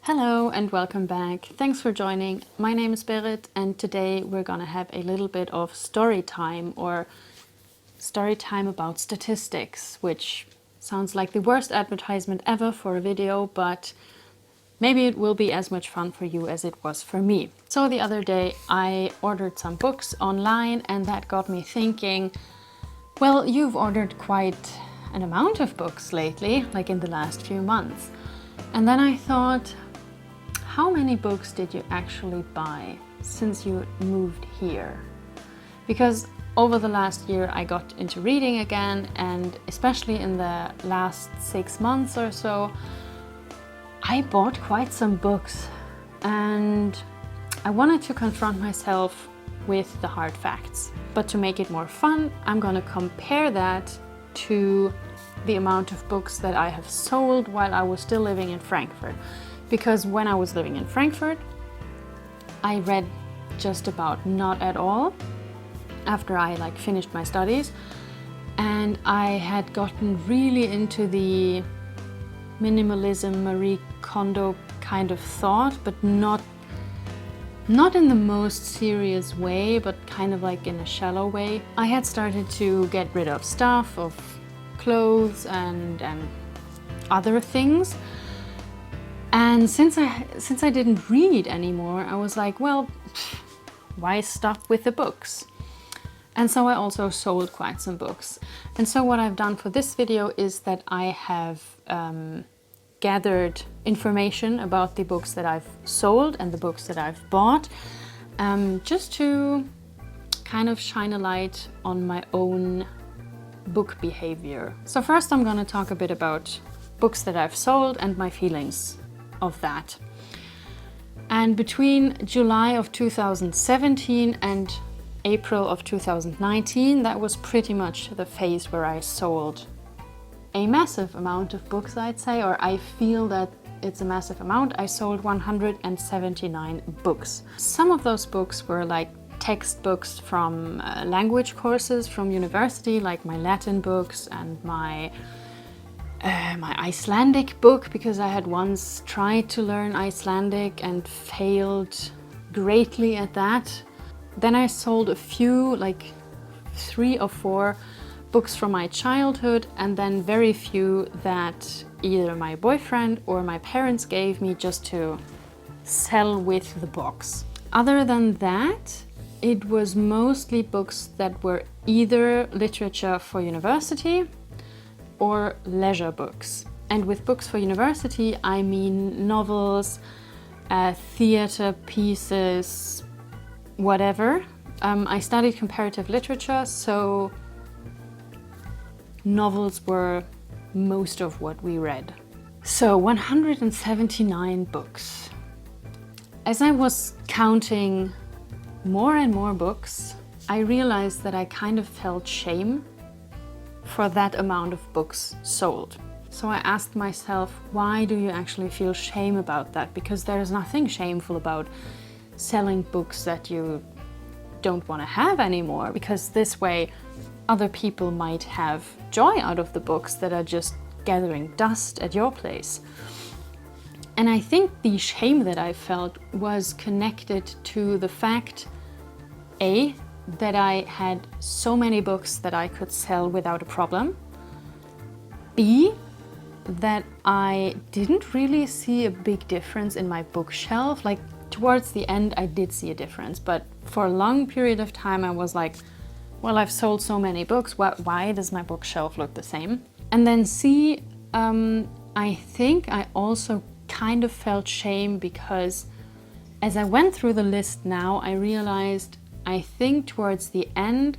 Hello and welcome back. Thanks for joining. My name is Berit and today we're gonna have a little bit of story time or story time about statistics, which sounds like the worst advertisement ever for a video, but maybe it will be as much fun for you as it was for me. So the other day I ordered some books online and that got me thinking, well, you've ordered quite an amount of books lately, like in the last few months. And then I thought, how many books did you actually buy since you moved here? Because over the last year I got into reading again, and especially in the last 6 months or so, I bought quite some books and I wanted to confront myself with the hard facts. But to make it more fun, I'm gonna compare that to the amount of books that I have sold while I was still living in Frankfurt. Because when I was living in Frankfurt, I read just about not at all after I finished my studies, and I had gotten really into the minimalism, Marie Kondo kind of thought, but not in the most serious way, but kind of like in a shallow way. I had started to get rid of stuff, of clothes and other things. And since I didn't read anymore, I was like, well, why stop with the books? And so I also sold quite some books. And so what I've done for this video is that I have gathered information about the books that I've sold and the books that I've bought, just to kind of shine a light on my own book behavior. So first I'm going to talk a bit about books that I've sold and my feelings of that. And between July of 2017 and April of 2019, that was pretty much the phase where I sold a massive amount of books, I'd say, or I feel that it's a massive amount. I sold 179 books. Some of those books were like textbooks from language courses from university, like my Latin books and my Icelandic book, because I had once tried to learn Icelandic and failed greatly at that. Then I sold a few, like 3 or 4 books from my childhood, and then very few that either my boyfriend or my parents gave me just to sell with the box. Other than that, it was mostly books that were either literature for university or leisure books. And with books for university, I mean novels, theater pieces, whatever. I studied comparative literature, so novels were most of what we read. So 179 books. As I was counting more and more books, I realized that I kind of felt shame for that amount of books sold. So I asked myself, why do you actually feel shame about that? Because there is nothing shameful about selling books that you don't want to have anymore, because this way other people might have joy out of the books that are just gathering dust at your place. And I think the shame that I felt was connected to the fact, A, that I had so many books that I could sell without a problem. B, that I didn't really see a big difference in my bookshelf. Like towards the end I did see a difference, but for a long period of time I was like, well, I've sold so many books, why does my bookshelf look the same? And then C, I think I also kind of felt shame because as I went through the list now, I realized I think towards the end,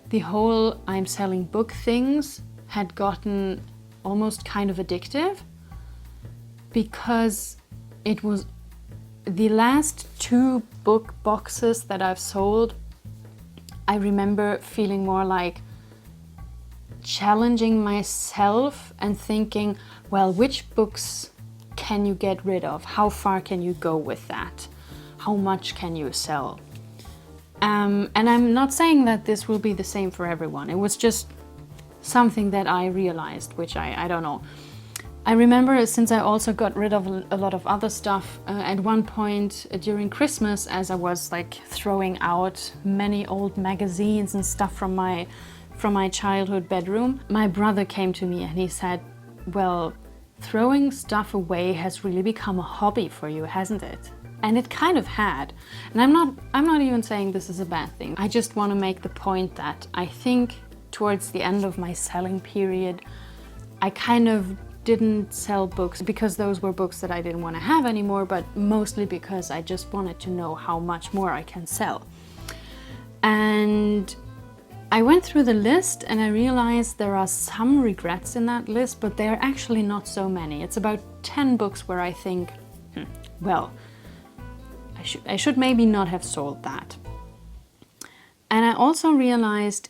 the whole I'm selling book things had gotten almost kind of addictive, because it was the last 2 book boxes that I've sold. I remember feeling more like challenging myself and thinking, well, which books can you get rid of? How far can you go with that? How much can you sell? And I'm not saying that this will be the same for everyone. It was just something that I realized, which I don't know. I remember, since I also got rid of a lot of other stuff, at one point during Christmas, as I was like throwing out many old magazines and stuff from my childhood bedroom, my brother came to me and he said, well, throwing stuff away has really become a hobby for you, hasn't it? And it kind of had. And I'm not even saying this is a bad thing. I just want to make the point that I think towards the end of my selling period, I kind of didn't sell books because those were books that I didn't want to have anymore, but mostly because I just wanted to know how much more I can sell. And I went through the list and I realized there are some regrets in that list, but they're actually not so many. It's about 10 books where I think, well, I should maybe not have sold that. And I also realized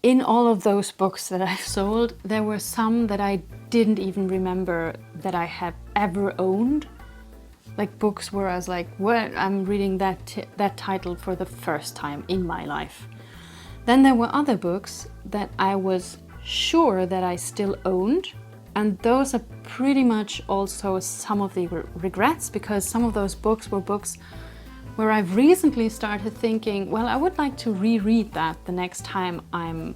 in all of those books that I've sold, there were some that I didn't even remember that I have ever owned. Like books where I was like, what? I'm reading that title for the first time in my life. Then there were other books that I was sure that I still owned. And those are pretty much also some of the regrets, because some of those books were books where I've recently started thinking, well, I would like to reread that the next time I'm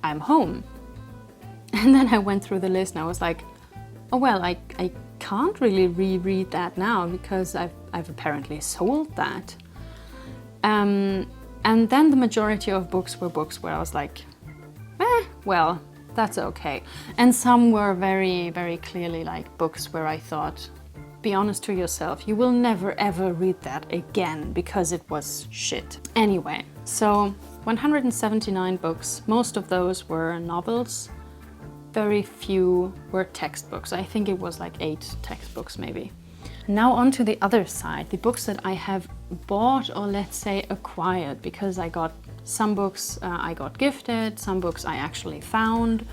home. And then I went through the list and I was like, oh well, I can't really reread that now because I've apparently sold that. And then the majority of books were books where I was like, well, that's okay. And some were very, very clearly like books where I thought, be honest to yourself, you will never ever read that again because it was shit. Anyway, so 179 books, most of those were novels, very few were textbooks. I think it was like 8 textbooks maybe. Now on to the other side, the books that I have bought, or let's say acquired, because I got some books I got gifted, some books I actually found.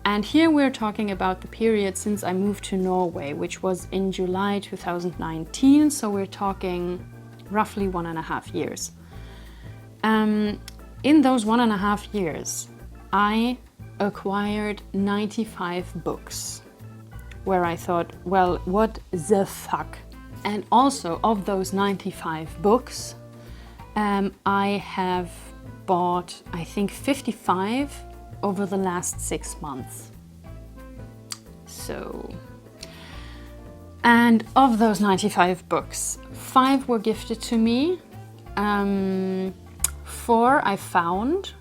And here we're talking about the period since I moved to Norway, which was in July 2019, so we're talking roughly 1.5 years. In those 1.5 years, I acquired 95 books, where I thought, well, what the fuck? And also, of those 95 books, I have bought, I think, 55 over the last 6 months. So, and of those 95 books, 5 were gifted to me, 4 I found,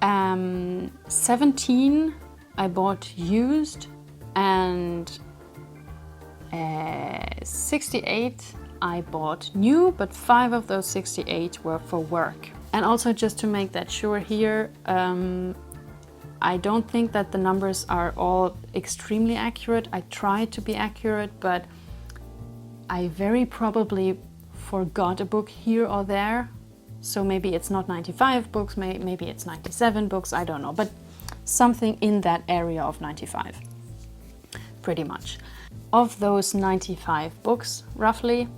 17 I bought used, and 68 I bought new, but 5 of those 68 were for work. And also, just to make that sure here, I don't think that the numbers are all extremely accurate. I tried to be accurate, but I very probably forgot a book here or there. So maybe it's not 95 books, maybe it's 97 books, I don't know, but something in that area of 95, pretty much. Of those 95 books, roughly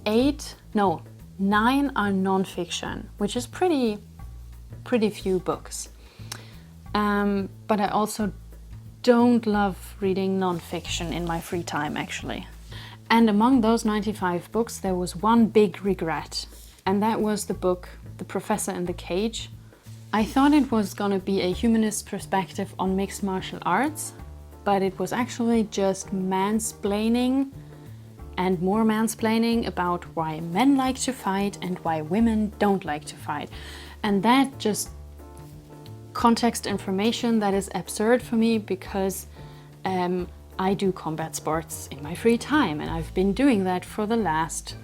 9 are non-fiction, which is pretty few books. But I also don't love reading non-fiction in my free time, actually. And among those 95 books, there was one big regret, and that was the book The Professor in the Cage. I thought it was gonna be a humanist perspective on mixed martial arts, but it was actually just mansplaining and more mansplaining about why men like to fight and why women don't like to fight. And that just context information that is absurd for me, because I do combat sports in my free time, and I've been doing that for the last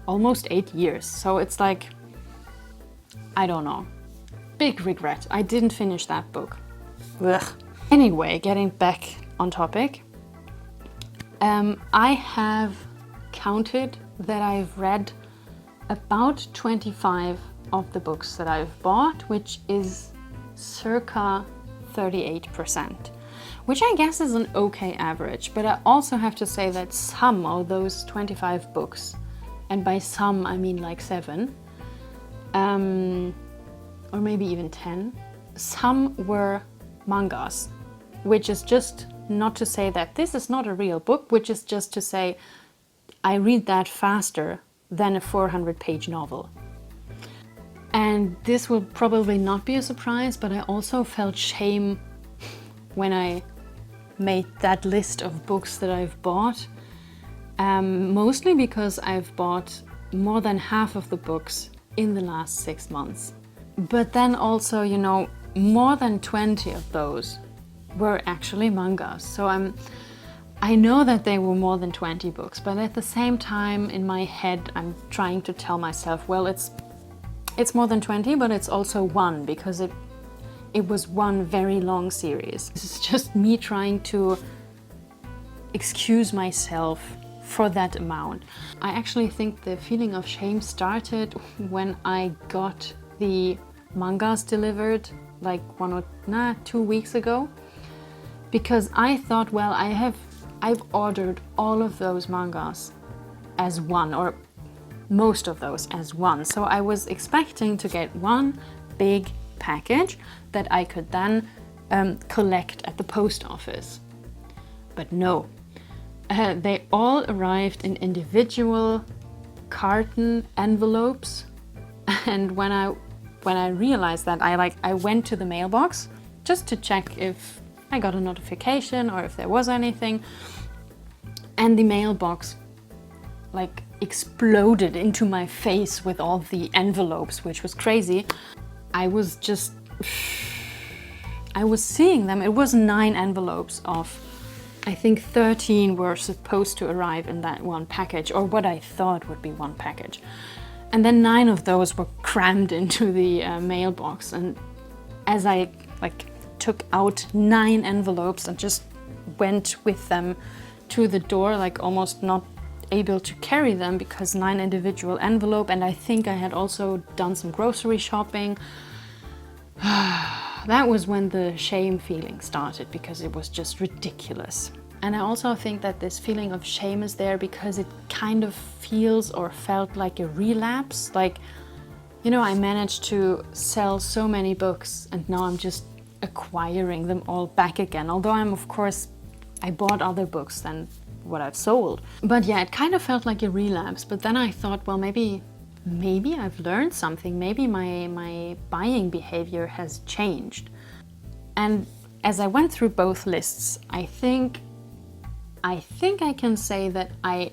almost 8 years. So it's like, I don't know, big regret. I didn't finish that book. Ugh. Anyway, getting back on topic. I have counted that I've read about 25 of the books that I've bought, which is circa 38%, which I guess is an okay average. But I also have to say that some of those 25 books, and by some I mean like 7, or maybe even 10, some were mangas, which is just not to say that this is not a real book, which is just to say I read that faster than a 400-page novel. And this will probably not be a surprise, but I also felt shame when I made that list of books that I've bought. Mostly because I've bought more than half of the books in the last 6 months. But then also, you know, more than 20 of those were actually mangas. So I know that they were more than 20 books, but at the same time in my head I'm trying to tell myself, well, it's more than 20, but it's also one, because it was one very long series. This is just me trying to excuse myself for that amount. I actually think the feeling of shame started when I got the mangas delivered like 2 weeks ago, because I thought, well, I've ordered all of those mangas as one, or most of those as one. So I was expecting to get one big package that I could then collect at the post office. But no, they all arrived in individual carton envelopes. And when I realized that, I went to the mailbox just to check if I got a notification or if there was anything. And the mailbox like exploded into my face with all the envelopes, which was crazy. I was seeing them. It was 9 envelopes of, I think 13 were supposed to arrive in that one package, or what I thought would be one package. And then 9 of those were crammed into the mailbox. And as I took out 9 envelopes and just went with them to the door, almost not able to carry them because 9 individual envelope, and I think I had also done some grocery shopping. That was when the shame feeling started, because it was just ridiculous. And I also think that this feeling of shame is there because it kind of feels or felt like a relapse. I managed to sell so many books and now I'm just acquiring them all back again. Although I bought other books than what I've sold. But yeah, it kind of felt like a relapse. But then I thought, well, maybe I've learned something. Maybe my buying behavior has changed. And as I went through both lists, I think I can say that I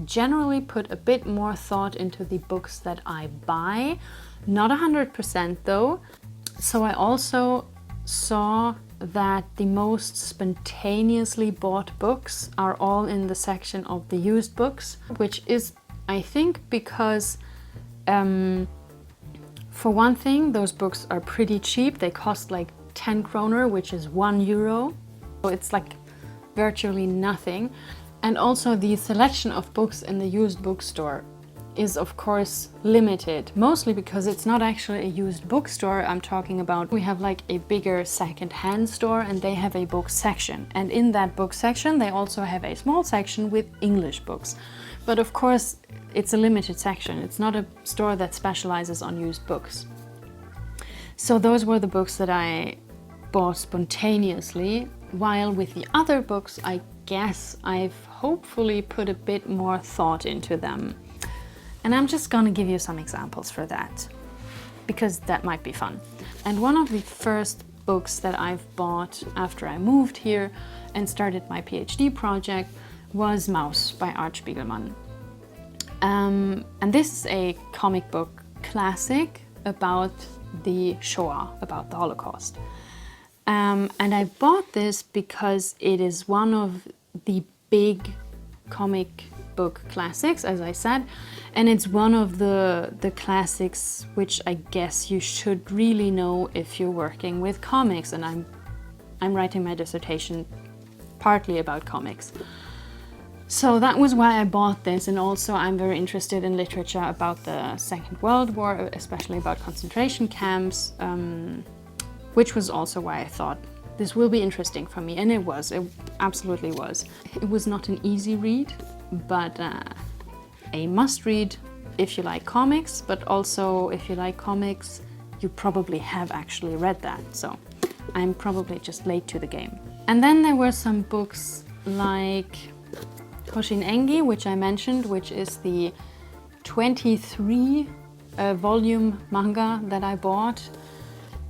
generally put a bit more thought into the books that I buy. Not 100% though. So I also saw that the most spontaneously bought books are all in the section of the used books, which is, I think, because for one thing, those books are pretty cheap. They cost like 10 kroner, which is €1. So it's like virtually nothing. And also the selection of books in the used bookstore is of course limited, mostly because it's not actually a used bookstore I'm talking about. We have like a bigger second-hand store and they have a book section. And in that book section they also have a small section with English books. But of course it's a limited section. It's not a store that specializes on used books. So those were the books that I bought spontaneously, while with the other books I guess I've hopefully put a bit more thought into them. And I'm just gonna give you some examples for that, because that might be fun. And one of the first books that I've bought after I moved here and started my PhD project was Maus by Art Spiegelman. And this is a comic book classic about the Shoah, about the Holocaust. And I bought this because it is one of the big comic book classics, as I said, and it's one of the classics which I guess you should really know if you're working with comics, and I'm writing my dissertation partly about comics. So that was why I bought this, and also I'm very interested in literature about the Second World War, especially about concentration camps, which was also why I thought this will be interesting for me, and it absolutely was. It was not an easy read, but a must-read if you like comics, but also if you like comics, you probably have actually read that. So I'm probably just late to the game. And then there were some books like Hoshin Engi, which I mentioned, which is the 23 volume manga that I bought.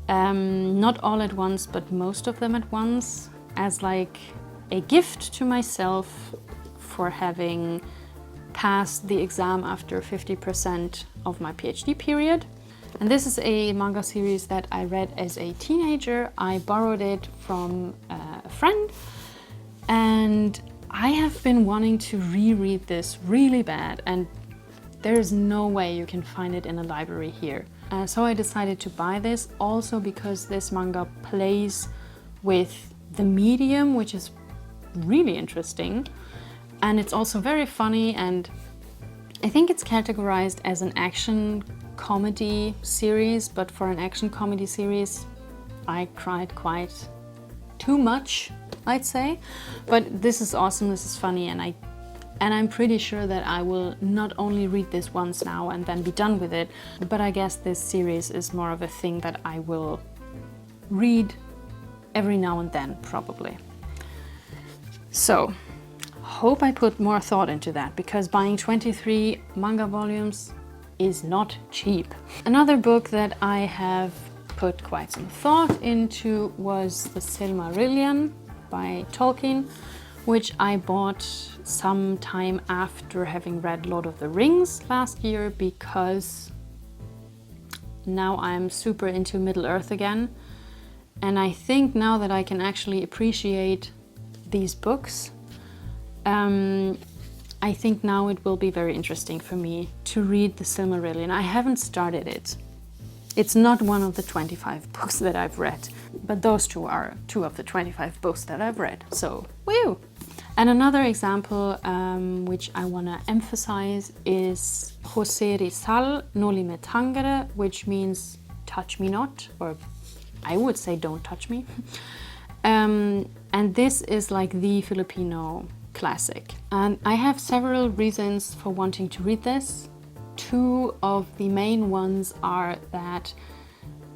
Not all at once, but most of them at once, as like a gift to myself for having passed the exam after 50% of my PhD period. And this is a manga series that I read as a teenager. I borrowed it from a friend, and I have been wanting to reread this really bad, and there is no way you can find it in a library here. So I decided to buy this, also because this manga plays with the medium, which is really interesting. And it's also very funny, and I think it's categorized as an action comedy series, but for an action comedy series, I cried quite too much, I'd say. But this is awesome, this is funny, and I'm pretty sure that I will not only read this once now and then be done with it, but I guess this series is more of a thing that I will read every now and then, probably. So, hope I put more thought into that, because buying 23 manga volumes is not cheap. Another book that I have put quite some thought into was The Silmarillion by Tolkien, which I bought some time after having read Lord of the Rings last year, because now I'm super into Middle-earth again. And I think now that I can actually appreciate these books, I think now it will be very interesting for me to read The Silmarillion. I haven't started it. It's not one of the 25 books that I've read, but those two are 2 of the 25 books that I've read, so woo! And another example which I want to emphasize is José Rizal No Me Tangere, which means touch me not, or I would say don't touch me. And this is like the Filipino classic. And I have several reasons for wanting to read this. 2 of the main ones are that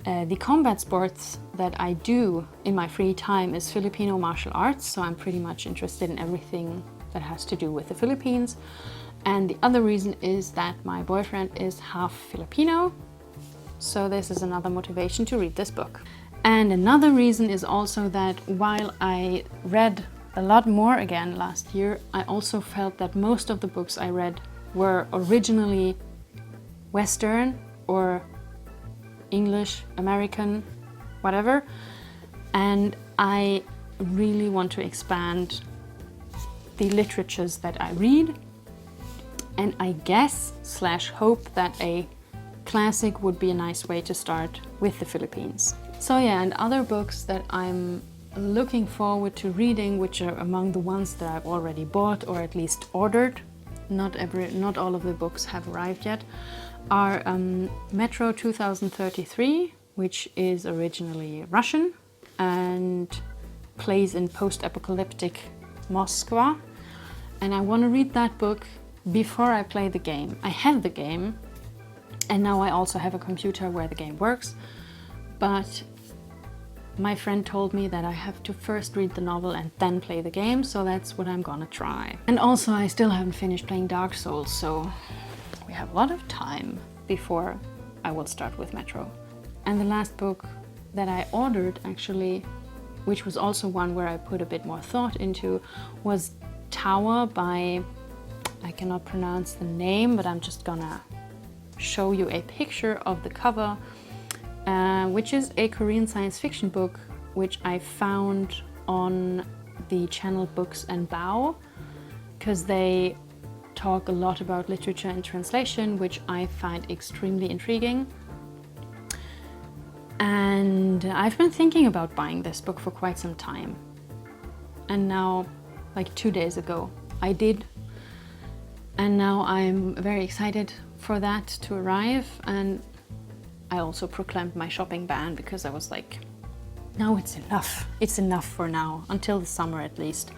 the combat sports that I do in my free time is Filipino martial arts, so I'm pretty much interested in everything that has to do with the Philippines. And the other reason is that my boyfriend is half Filipino, so this is another motivation to read this book. And another reason is also that while I read a lot more again last year, I also felt that most of the books I read were originally Western or English, American, whatever. And I really want to expand the literatures that I read. And I guess / hope that a classic would be a nice way to start with the Philippines. So yeah, and other books that I'm looking forward to reading, which are among the ones that I've already bought or at least ordered, not all of the books have arrived yet, are Metro 2033, which is originally Russian and plays in post-apocalyptic Moscow. And I want to read that book before I play the game. I have the game, and now I also have a computer where the game works, but my friend told me that I have to first read the novel and then play the game, so that's what I'm gonna try. And also I still haven't finished playing Dark Souls, so we have a lot of time before I will start with Metro. And the last book that I ordered, actually, which was also one where I put a bit more thought into, was Tower by, I cannot pronounce the name, but I'm just gonna show you a picture of the cover, which is a Korean science fiction book, which I found on the channel Books and Bao, because they talk a lot about literature and translation, which I find extremely intriguing. And I've been thinking about buying this book for quite some time. And now, like 2 days ago, I did. And now I'm very excited for that to arrive. And I also proclaimed my shopping ban, because I was like, now it's enough. It's enough for now, until the summer at least.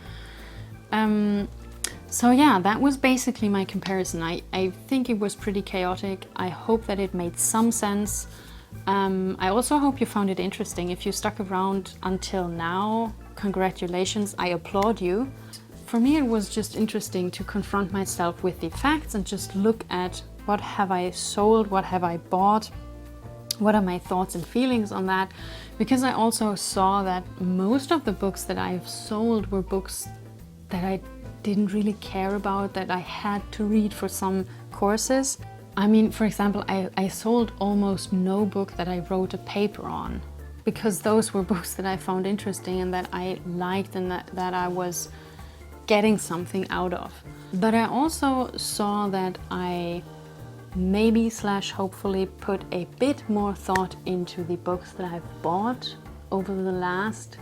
So yeah, that was basically my comparison. I think it was pretty chaotic. I hope that it made some sense. I also hope you found it interesting. If you stuck around until now, congratulations, I applaud you. For me, it was just interesting to confront myself with the facts and just look at what have I sold, what have I bought, what are my thoughts and feelings on that, because I also saw that most of the books that I've sold were books that I didn't really care about, that I had to read for some courses. I mean, for example, I sold almost no book that I wrote a paper on, because those were books that I found interesting and that I liked and that I was getting something out of. But I also saw that I maybe / hopefully put a bit more thought into the books that I've bought over the last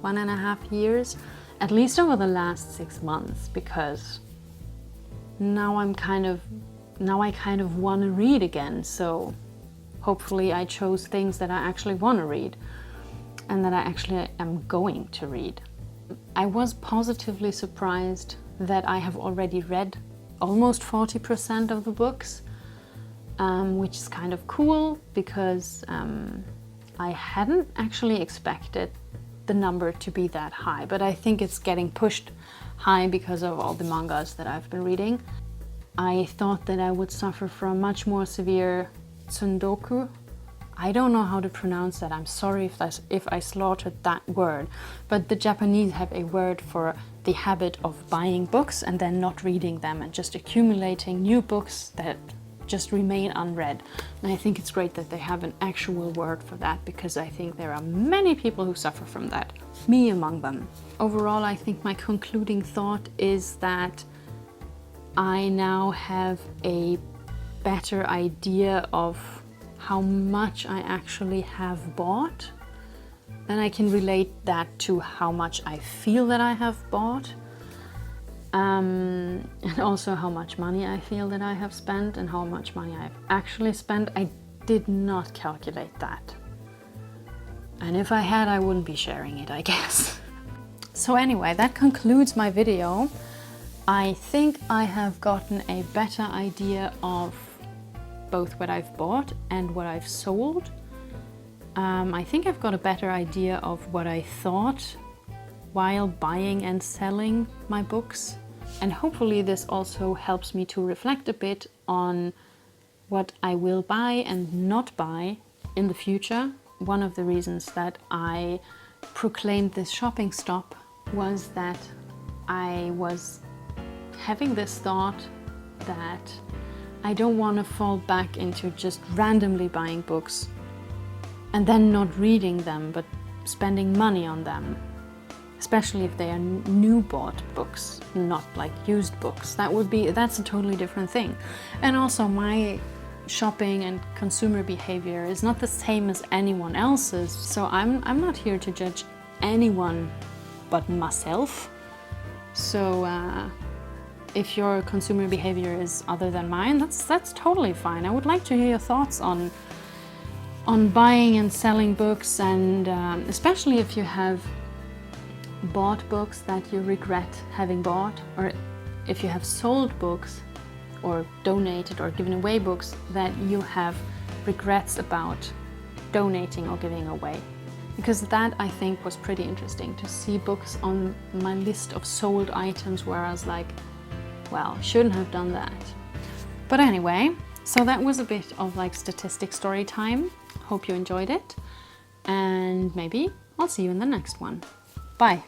1.5 years, at least over the last 6 months, because now I kind of want to read again. So hopefully I chose things that I actually want to read and that I actually am going to read. I was positively surprised that I have already read almost 40% of the books, which is kind of cool, because I hadn't actually expected the number to be that high, but I think it's getting pushed high because of all the mangas that I've been reading. I thought that I would suffer from much more severe tsundoku. I don't know how to pronounce that. I'm sorry if I slaughtered that word, but the Japanese have a word for the habit of buying books and then not reading them and just accumulating new books that just remain unread. And I think it's great that they have an actual word for that, because I think there are many people who suffer from that, me among them. Overall, I think my concluding thought is that I now have a better idea of how much I actually have bought. Then I can relate that to how much I feel that I have bought. And also how much money I feel that I have spent and how much money I've actually spent. I did not calculate that. And if I had, I wouldn't be sharing it, I guess. So anyway, that concludes my video. I think I have gotten a better idea of both what I've bought and what I've sold. I think I've got a better idea of what I thought while buying and selling my books. And hopefully this also helps me to reflect a bit on what I will buy and not buy in the future. One of the reasons that I proclaimed this shopping stop was that I was having this thought that I don't want to fall back into just randomly buying books and then not reading them, but spending money on them. Especially if they are new bought books, not like used books. That's a totally different thing. And also my shopping and consumer behavior is not the same as anyone else's. So I'm not here to judge anyone but myself. So if your consumer behavior is other than mine, that's totally fine. I would like to hear your thoughts on buying and selling books, and especially if you have bought books that you regret having bought, or if you have sold books or donated or given away books that you have regrets about donating or giving away. Because that, I think, was pretty interesting, to see books on my list of sold items where I was like, well, shouldn't have done that. But anyway, so that was a bit of like statistic story time. Hope you enjoyed it, and maybe I'll see you in the next one. Bye.